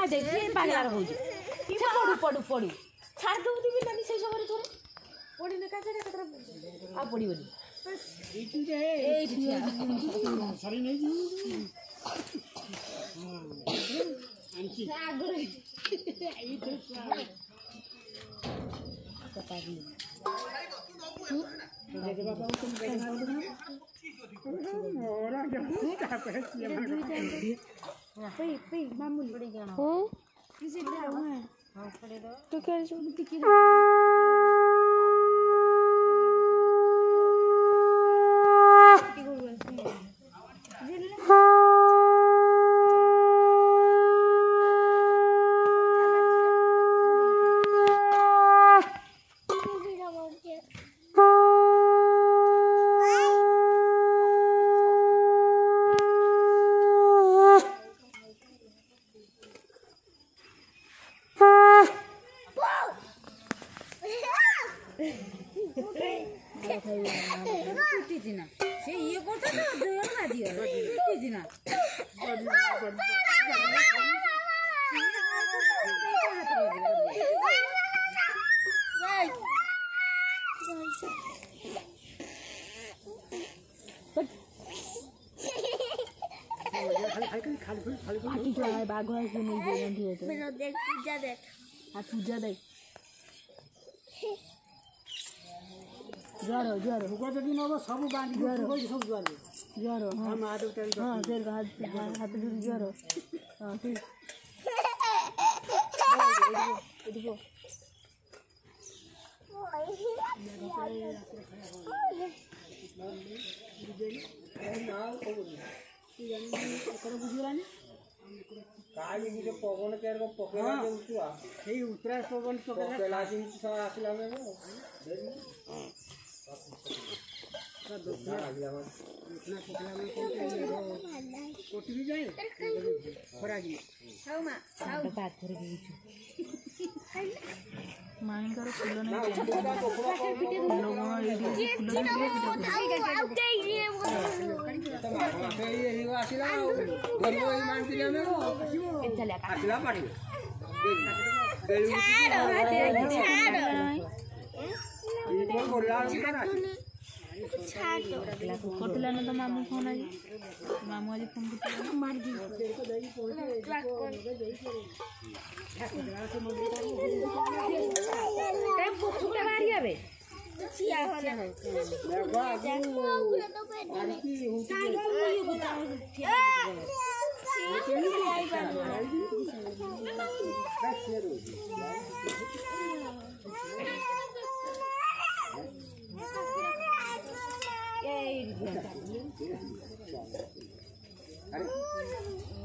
देखिए पागल हो पड़ू पड़ू छाड़ दो भी नहीं से सब रे पड़ी न का जरे कतरा आ पड़ी बोली इतु जे ए सरी नहीं जी आंची आगर ई तो पता नहीं देखे बाबा तुम देखना और क्या पे किया पे मामूली पड़ी गया हो किसी ने हां पड़े दो तो क्या जो टिकी बाघ है नहीं दे तो मेरा देख पूजा देख हां पूजा देख जरो जरो हुको जदी न सब बांधी को सब जरो जरो हां हाथ उठा हां देर हाथ दूर जरो हां ठीक देखो काली मुझे पवन केर को पकेला देउतुआ हे उतरा पवन पकेला दिन स आसला में सब दोसरा आगला में इतना पकेला में कोटी भी जाए खरा जी हाउ मा हाउ बात कर गई मां कर फूल नहीं लोगों ये आसिला गरीब ईमान दिले में आसिला पाड़ी कौन बोल रहा है कोटला न तो मामू फोन आज मामू आज फोन करते मार दी ते पुछुटा मारी आबे चिया है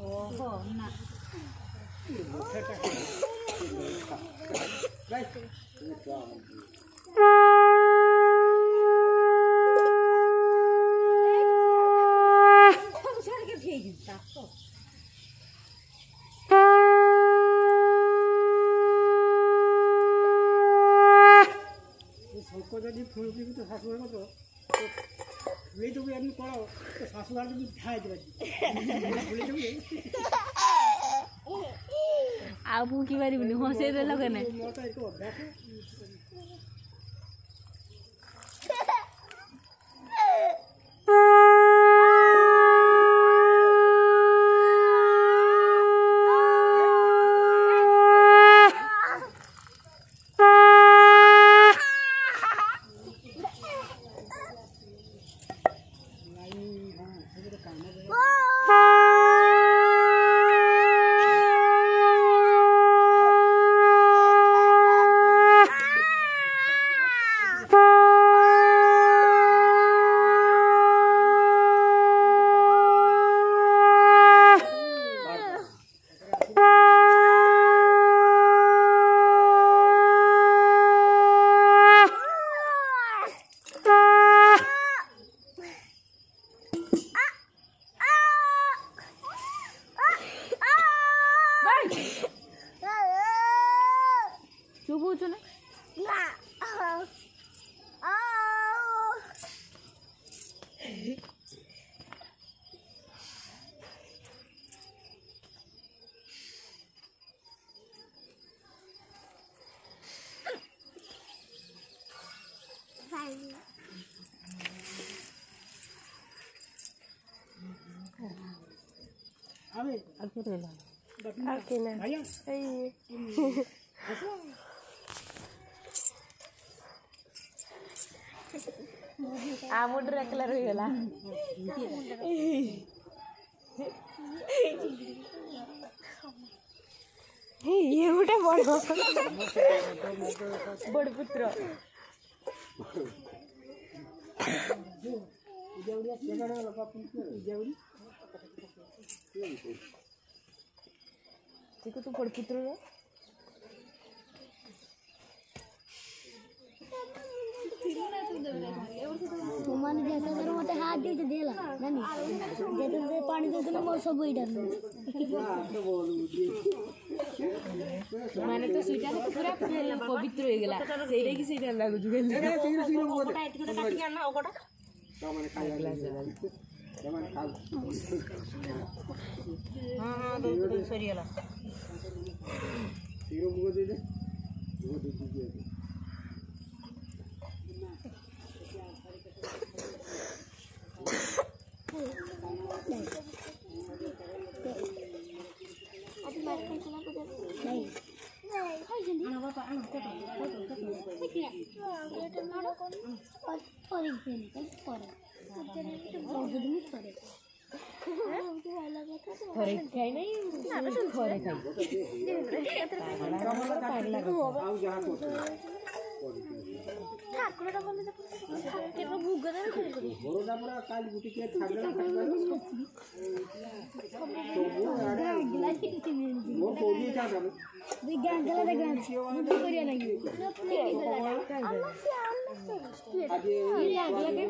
ओहो ना तो सासू को तो वे जो भी आदमी पड़ो तो सासू वाले भी ढाई दे बोले जो आ भूखी बारी बनी हंसे दे लगे ने मोटा एक अभ्यास Wow! मुंडरा कलर हो गला ये गोटे बड़ पुत्र देखो तू बड़ पुत्र तुमने जैसा करो मत हाथ दे देला नानी जैसे पानी दे देना मोर सब इधर माने तो सुइटा तो पूरा पवित्र हो गेला सेरे की सेटा लागु जुगल ओटा एटकोटा काटी के ना ओटा तो माने खाया ग्लास माने खाओ हां दो सरी गेला तीरो बुगो दे वो दे थोड़े खाई नहीं ना बस थोड़े ठाकुर बोले केबो भूग दे बरोडा पूरा काल गुटी के छागला वो कोडी का सब विज्ञान गला दे गान करिया लगी आज ये लगे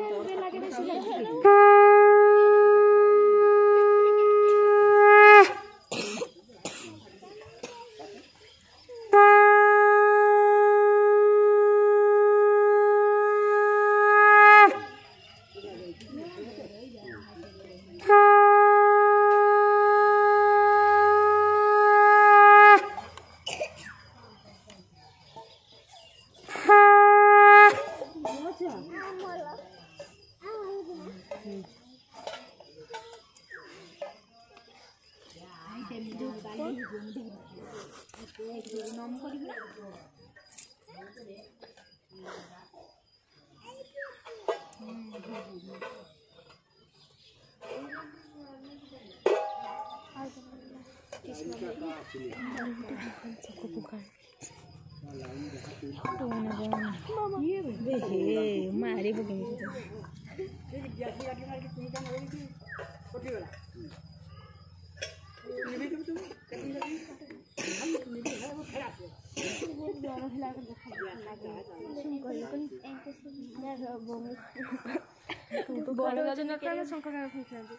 मारी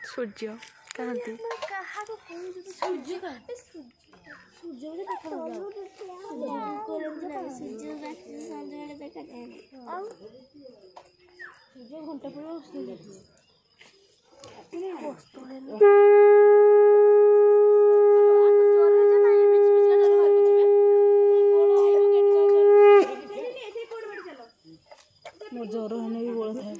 सूर्य कहते घंटा जोर होने भी बोल था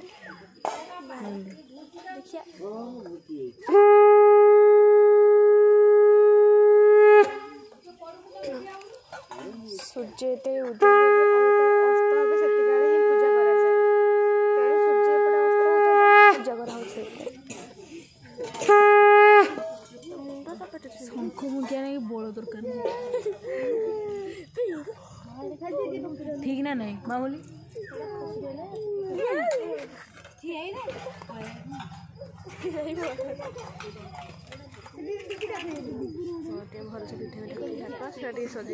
सूर्य ते उदय अस्त होबे सेति काले ही पूजा करा जाय तेरे सूर्य पडा अस्त हो पूजा करा होछे शंख मुंडिया नहीं बोल दरकार ठीक ना नहीं मामूली भल से पिठा सजे